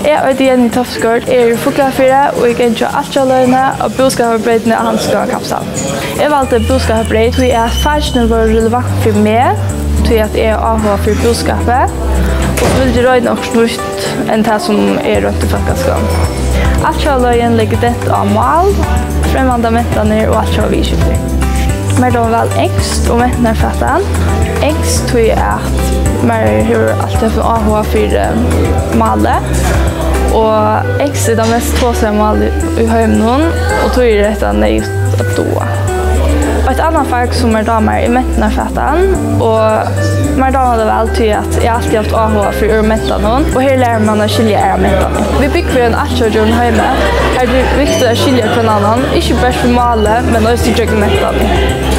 Jeg og Jenny Tofsgaard er Fuglafire, og jeg er ikke Altjaløyene og Boskapsbrøytene av Hanskapsal. Jeg valgte Boskapsbrøyt, fordi jeg faktisk var relevant for meg, fordi jeg er AH for boskapet, og så vil jeg røyne også nytt enn det som er rundt i Folkeskolen. Altjaløyen ligger dette av mal, fremmandamenttene og Altjaløyskylder. Men de vel engst og mentner fattan. Engst tror jeg at man har alltid for AH for malet. Og engst er det mest påsett malet i høymenen, og tror jeg dette er just at doa. Og et annet fag som damer i mentner fattan, og man damer det vel til at jeg alltid har haft AH for å menta noen, og her lærer man å skilje mentene. Vi bygger for en atjordjon høyme. Her er det viktig å skilje på en annen, ikke bare for malet, men også til å mentene.